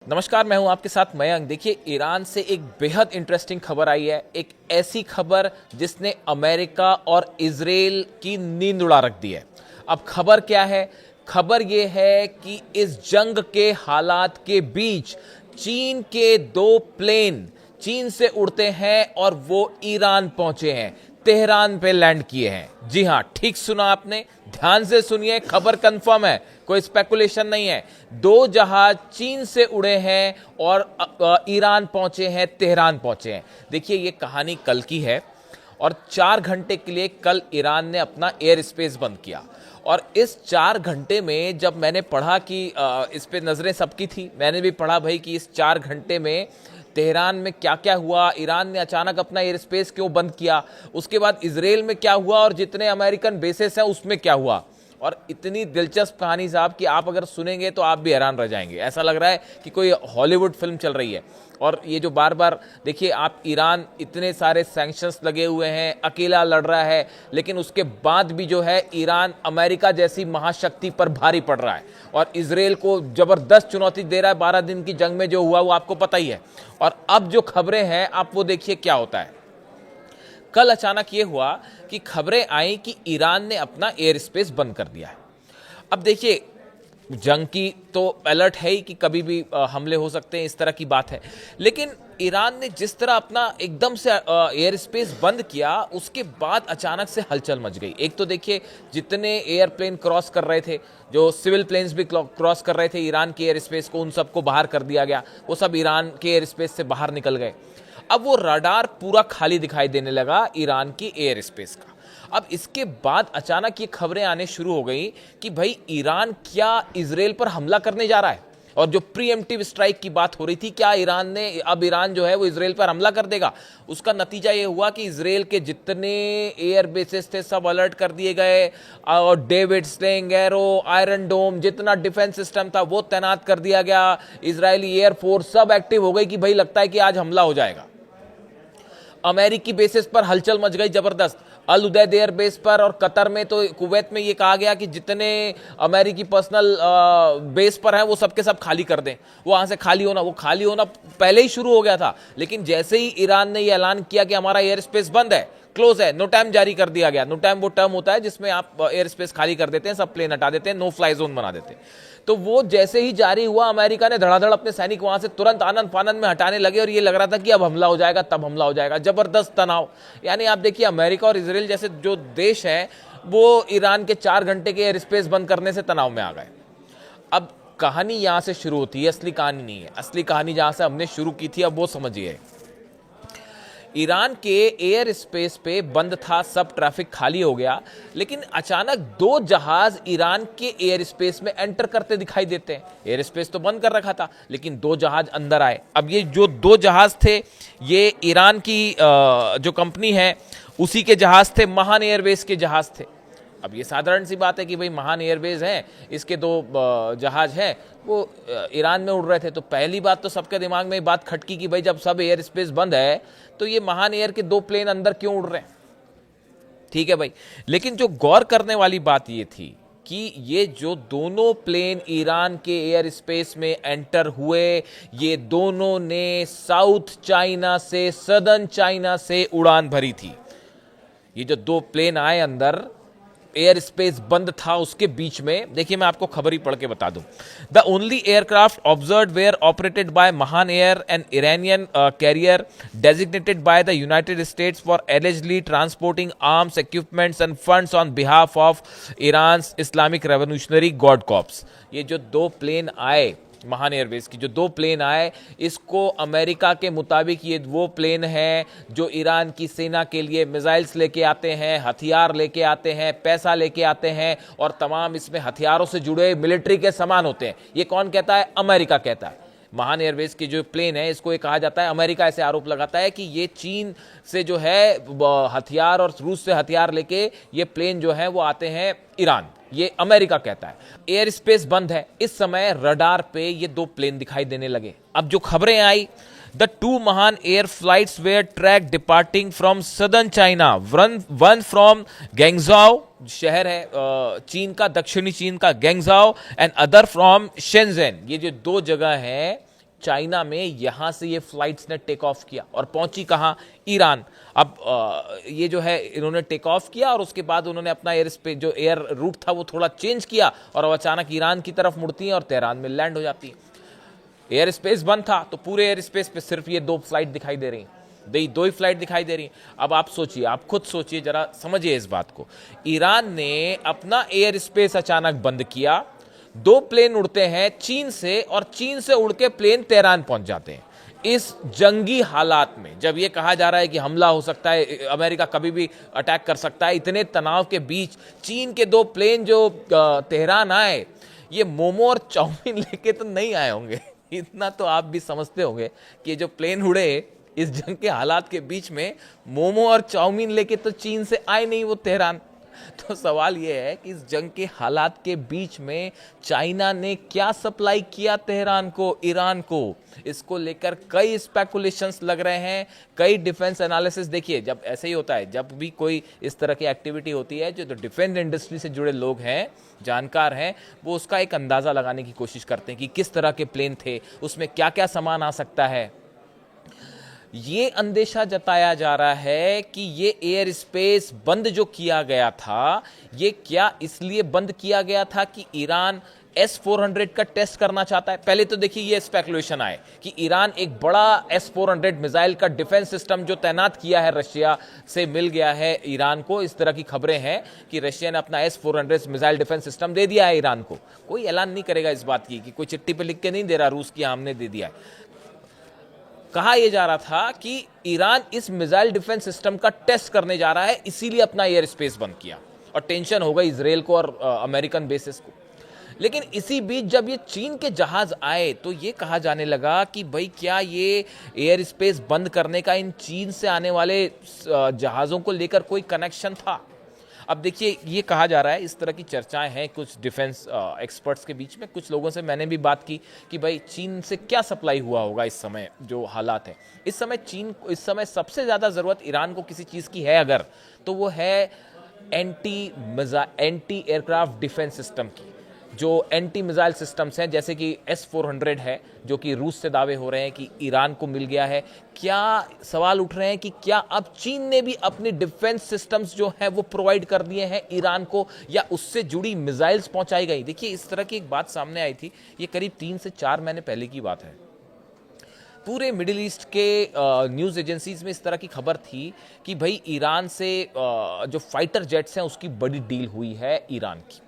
नमस्कार, मैं हूं आपके साथ मयंक। देखिए, ईरान से एक बेहद इंटरेस्टिंग खबर आई है। एक ऐसी खबर जिसने अमेरिका और इजराइल की नींद उड़ा रख दी है। अब खबर क्या है? खबर यह है कि इस जंग के हालात के बीच चीन के दो प्लेन चीन से उड़ते हैं और वो ईरान पहुंचे हैं, तेहरान पे लैंड किए हैं। जी हां, ठीक सुना आपने, ध्यान से सुनिए, खबर कंफर्म है, कोई स्पेकुलेशन नहीं है। दो जहाज चीन से उड़े हैं और ईरान पहुंचे हैं, तेहरान पहुंचे हैं। देखिए, ये कहानी कल की है और 4 घंटे के लिए कल ईरान ने अपना एयर स्पेस बंद किया। और इस 4 घंटे में जब मैंने पढ़ा कि इस पे नजरें सबकी थी, मैंने भी पढ़ा भाई कि इस 4 घंटे में तेहरान में क्या क्या हुआ, ईरान ने अचानक अपना एयर स्पेस क्यों बंद किया, उसके बाद इजराइल में क्या हुआ और जितने अमेरिकन बेसेस हैं उसमें क्या हुआ। और इतनी दिलचस्प कहानी साहब कि आप अगर सुनेंगे तो आप भी हैरान रह जाएंगे। ऐसा लग रहा है कि कोई हॉलीवुड फिल्म चल रही है। और ये जो बार बार देखिए आप, ईरान इतने सारे सैंक्शंस लगे हुए हैं, अकेला लड़ रहा है, लेकिन उसके बाद भी जो है ईरान अमेरिका जैसी महाशक्ति पर भारी पड़ रहा है और इजराइल को जबरदस्त चुनौती दे रहा है। 12 दिन की जंग में जो हुआ वो आपको पता ही है। और अब जो खबरें हैं आप वो देखिए क्या होता है। कल अचानक ये हुआ कि खबरें आई कि ईरान ने अपना एयर स्पेस बंद कर दिया है। अब देखिए, जंग की तो अलर्ट है ही कि कभी भी हमले हो सकते हैं, इस तरह की बात है। लेकिन ईरान ने जिस तरह अपना एकदम से एयर स्पेस बंद किया, उसके बाद अचानक से हलचल मच गई। एक तो देखिए, जितने एयरप्लेन क्रॉस कर रहे थे, जो सिविल प्लेन्स भी क्रॉस कर रहे थे ईरान के एयर स्पेस को, उन सबको बाहर कर दिया गया। वो सब ईरान के एयर स्पेस से बाहर निकल गए। अब वो रडार पूरा खाली दिखाई देने लगा ईरान की एयर स्पेस का। अब इसके बाद अचानक ये खबरें आने शुरू हो गई कि भाई ईरान क्या इजराइल पर हमला करने जा रहा है। और जो प्रीएम्प्टिव स्ट्राइक की बात हो रही थी, क्या ईरान जो है वो इजराइल पर हमला कर देगा। उसका नतीजा ये हुआ कि इजराइल के जितने एयर बेसेस थे सब अलर्ट कर दिए गए और डेविड स्लिंग, एरो, आयरन डोम, जितना डिफेंस सिस्टम था वो तैनात कर दिया गया। इजरायली एयरफोर्स सब एक्टिव हो गई कि भाई लगता है कि आज हमला हो जाएगा। अमेरिकी बेसिस पर हलचल मच गई जबरदस्त। अल उदैद एयर बेस पर और कतर में, तो कुवैत में ये कहा गया कि जितने अमेरिकी पर्सनल बेस पर हैं वो सबके सब खाली कर दें। वो वहां से खाली होना पहले ही शुरू हो गया था। लेकिन जैसे ही ईरान ने ये ऐलान किया कि हमारा एयर स्पेस बंद है, क्लोज है, नो टाइम जारी कर दिया गया। नो टाइम वो टर्म होता है जिसमें आप एयर स्पेस खाली कर देते हैं, सब प्लेन हटा देते हैं, नो फ्लाई जोन बना देते हैं। तो वो जैसे ही जारी हुआ, अमेरिका ने धड़ाधड़ अपने सैनिक वहां से तुरंत आनंद फानंद में हटाने लगे और ये लग रहा था कि अब हमला हो जाएगा, तब हमला हो जाएगा। जबरदस्त तनाव। यानी आप देखिए, अमेरिका और इजराइल जैसे जो देश हैं वो ईरान के 4 घंटे के एयर स्पेस बंद करने से तनाव में आ गए। अब कहानी यहां से शुरू होती है, असली कहानी नहीं है। असली कहानी जहां से हमने शुरू की थी, अब वो समझिए। ईरान के एयर स्पेस पे बंद था, सब ट्रैफिक खाली हो गया, लेकिन अचानक 2 जहाज ईरान के एयर स्पेस में एंटर करते दिखाई देते हैं। एयर स्पेस तो बंद कर रखा था, लेकिन 2 जहाज अंदर आए। अब ये जो 2 जहाज थे, ये ईरान की जो कंपनी है उसी के जहाज थे, महान एयरवेज के जहाज थे। अब ये साधारण सी बात है कि भाई महान एयरवेज हैं, इसके 2 जहाज हैं, वो ईरान में उड़ रहे थे। तो पहली बात तो सबके दिमाग में बात खटकी कि भाई जब सब एयर स्पेस बंद है तो ये महान एयर के 2 प्लेन अंदर क्यों उड़ रहे हैं। ठीक है भाई, लेकिन जो गौर करने वाली बात ये थी कि ये जो दोनों प्लेन ईरान के एयर स्पेस में एंटर हुए, ये दोनों ने साउथ चाइना से, सदर्न चाइना से उड़ान भरी थी। ये जो 2 प्लेन आए अंदर, एयर स्पेस बंद था उसके बीच में। देखिए, मैं आपको खबर ही पढ़ के बता दूं। The only aircraft observed were operated by Mahan Air, an Iranian carrier designated by the United States for allegedly transporting arms, equipments and funds on behalf of Iran Islamic Revolutionary Guard Corps. ये जो 2 plane आए, महान Airways की जो 2 plane आए, इसको America के मुताबिक ये वो प्लेन हैं जो ईरान की सेना के लिए मिसाइल्स लेके आते हैं, हथियार लेके आते हैं, पैसा लेके आते हैं और तमाम इसमें हथियारों से जुड़े मिलिट्री के सामान होते हैं। ये कौन कहता है? अमेरिका कहता है। महान एयरवेज की जो प्लेन है, इसको ये कहा जाता है, अमेरिका ऐसे आरोप लगाता है कि ये चीन से जो है हथियार और रूस से हथियार लेके ये प्लेन जो है वो आते हैं ईरान। ये अमेरिका कहता है। एयर स्पेस बंद है, इस समय रडार पे ये 2 प्लेन दिखाई देने लगे। अब जो खबरें आई, the 2 Mahan Air flights were tracked departing from southern China, one from Guangzhou, शहर है चीन का, दक्षिणी चीन का Guangzhou, and other from Shenzhen. ये जो 2 जगह हैं चाइना में यहां से ये फ्लाइट्स ने टेक ऑफ किया और पहुंची कहां? ईरान। अब ये जो है इन्होंने टेक ऑफ किया और उसके बाद उन्होंने अपना एयर स्पेस जो एयर रूट था वो थोड़ा चेंज किया और अब अचानक ईरान की तरफ मुड़ती हैं और तेहरान में लैंड हो जाती है। एयर स्पेस बंद था तो पूरे एयर स्पेस पे सिर्फ ये 2 फ्लाइट दिखाई दे रही, दो ही फ्लाइट दिखाई दे रही। अब आप सोचिए, आप खुद सोचिए, जरा समझिए इस बात को। ईरान ने अपना एयर स्पेस अचानक बंद किया, 2 प्लेन उड़ते हैं चीन से और चीन से उड़ के प्लेन तेहरान पहुंच जाते हैं। इस जंगी हालात में जब यह कहा जा रहा है कि हमला हो सकता है, अमेरिका कभी भी अटैक कर सकता है, इतने तनाव के बीच चीन के 2 प्लेन जो तेहरान आए, ये मोमो और चाउमीन लेके तो नहीं आए होंगे। इतना तो आप भी समझते होंगे कि जो प्लेन उड़े इस जंग के हालात के बीच में, मोमो और चाउमीन लेके तो चीन से आए नहीं वो तेहरान। तो सवाल यह है कि इस जंग के हालात के बीच में चाइना ने क्या सप्लाई किया तेहरान को, ईरान को, इसको लेकर कई स्पेकुलेशंस लग रहे हैं, कई डिफेंस एनालिसिस। देखिए, जब ऐसे ही होता है, जब भी कोई इस तरह की एक्टिविटी होती है, जो डिफेंस इंडस्ट्री से जुड़े लोग हैं, जानकार हैं, वो उसका एक अंदाजा लगाने की कोशिश करते हैं कि किस तरह के प्लेन थे, उसमें क्या क्या सामान आ सकता है। ये अंदेशा जताया जा रहा है कि ये एयर स्पेस बंद जो किया गया था, ये क्या इसलिए बंद किया गया था कि ईरान S-400 का टेस्ट करना चाहता है। पहले तो देखिए ये स्पेकुलेशन आए कि ईरान एक बड़ा S-400 मिसाइल का डिफेंस सिस्टम जो तैनात किया है, रशिया से मिल गया है ईरान को। इस तरह की खबरें हैं कि रशिया ने अपना S-400 मिसाइल डिफेंस सिस्टम दे दिया है ईरान को। कोई ऐलान नहीं करेगा इस बात की, कि कोई चिट्ठी पे लिख के नहीं दे रहा रूस की हमने दे दिया है। कहा यह जा रहा था कि ईरान इस मिसाइल डिफेंस सिस्टम का टेस्ट करने जा रहा है, इसीलिए अपना एयर स्पेस बंद किया और टेंशन हो गई इजराइल को और अमेरिकन बेसिस को। लेकिन इसी बीच जब ये चीन के जहाज आए तो ये कहा जाने लगा कि भाई क्या ये एयर स्पेस बंद करने का इन चीन से आने वाले जहाज़ों को लेकर कोई कनेक्शन था। अब देखिए, ये कहा जा रहा है, इस तरह की चर्चाएं हैं कुछ डिफेंस एक्सपर्ट्स के बीच में। कुछ लोगों से मैंने भी बात की कि भाई चीन से क्या सप्लाई हुआ होगा इस समय जो हालात हैं। इस समय सबसे ज़्यादा ज़रूरत ईरान को किसी चीज़ की है अगर, तो वो है एंटी एयरक्राफ्ट डिफेंस सिस्टम की। जो एंटी मिसाइल सिस्टम्स हैं, जैसे कि S-400 है, जो कि रूस से दावे हो रहे हैं कि ईरान को मिल गया है। क्या सवाल उठ रहे हैं कि क्या अब चीन ने भी अपने डिफेंस सिस्टम्स जो है वो प्रोवाइड कर दिए हैं ईरान को, या उससे जुड़ी मिसाइल्स पहुंचाई गई? देखिए, इस तरह की एक बात सामने आई थी, ये करीब 3 से 4 महीने पहले की बात है। पूरे मिडिल ईस्ट के न्यूज़ एजेंसीज में इस तरह की खबर थी कि भाई ईरान से जो फाइटर जेट्स हैं उसकी बड़ी डील हुई है ईरान की।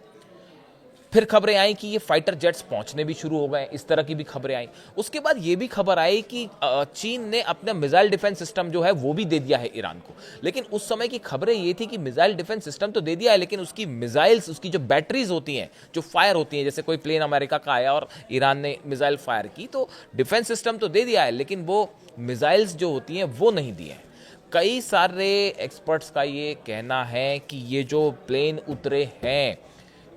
फिर खबरें आई कि ये फाइटर जेट्स पहुंचने भी शुरू हो गए, इस तरह की भी खबरें आई। उसके बाद ये भी खबर आई कि चीन ने अपना मिसाइल डिफेंस सिस्टम जो है वो भी दे दिया है ईरान को। लेकिन उस समय की खबरें ये थी कि मिसाइल डिफेंस सिस्टम तो दे दिया है, लेकिन उसकी मिसाइल्स, उसकी जो बैटरीज होती हैं, जो फायर होती हैं, जैसे कोई प्लेन अमेरिका का आया और ईरान ने मिसाइल फायर की, तो डिफेंस सिस्टम तो दे दिया है, लेकिन वो मिसाइल्स जो होती हैं वो नहीं दी हैं। कई सारे एक्सपर्ट्स का ये कहना है कि ये जो प्लेन उतरे हैं,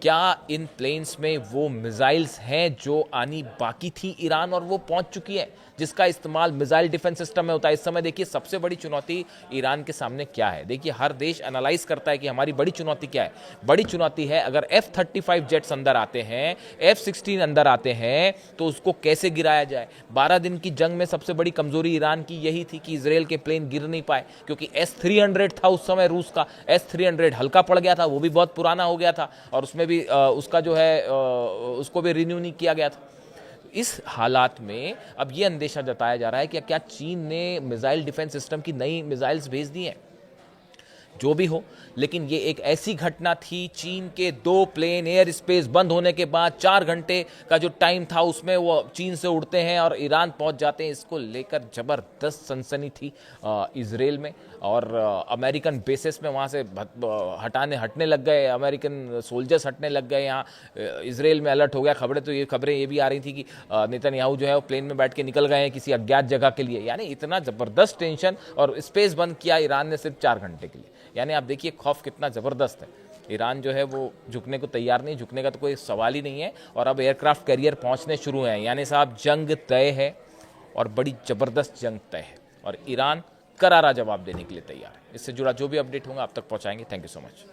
क्या इन प्लेन्स में वो मिसाइल्स हैं जो आनी बाकी थी ईरान और वो पहुंच चुकी है, जिसका इस्तेमाल मिसाइल डिफेंस सिस्टम में होता है। इस समय देखिए सबसे बड़ी चुनौती ईरान के सामने क्या है। देखिए, हर देश एनालाइज करता है कि हमारी बड़ी चुनौती क्या है। बड़ी चुनौती है, अगर F-35 जेट्स अंदर आते हैं, F-16 अंदर आते हैं, तो उसको कैसे गिराया जाए। 12 दिन की जंग में सबसे बड़ी कमजोरी ईरान की यही थी कि इजराइल के प्लेन गिर नहीं पाए, क्योंकि S-300 था उस समय रूस का। S-300 हल्का पड़ गया था, वो भी बहुत पुराना हो गया था और उसमें भी उसका जो है उसको भी रिन्यू नहीं किया गया था। इस हालात में अब ये अंदेशा जताया जा रहा है कि क्या चीन ने मिसाइल डिफेंस सिस्टम की नई मिसाइल्स भेज दी हैं। जो भी हो, लेकिन ये एक ऐसी घटना थी, चीन के 2 प्लेन एयर स्पेस बंद होने के बाद 4 घंटे का जो टाइम था उसमें वो चीन से उड़ते हैं और ईरान पहुंच जाते हैं। इसको लेकर जबरदस्त सनसनी थी इजराइल में, और अमेरिकन बेसिस में वहाँ से हटने लग गए, अमेरिकन सोल्जर्स हटने लग गए। यहाँ इजराइल में अलर्ट हो गया। खबरें ये भी आ रही थी कि नेतन्याहू जो है वो प्लेन में बैठ के निकल गए हैं किसी अज्ञात जगह के लिए। यानी इतना जबरदस्त टेंशन, और स्पेस बंद किया ईरान ने सिर्फ 4 घंटे के लिए। यानी आप देखिए खौफ कितना ज़बरदस्त है। ईरान जो है वो झुकने को तैयार नहीं, झुकने का तो कोई सवाल ही नहीं है। और अब एयरक्राफ्ट कैरियर पहुंचने शुरू हैं, यानी साहब जंग तय है, और बड़ी ज़बरदस्त जंग तय है, और ईरान करारा जवाब देने के लिए तैयार है। इससे जुड़ा जो भी अपडेट होगा आप तक पहुंचाएंगे। Thank you so much.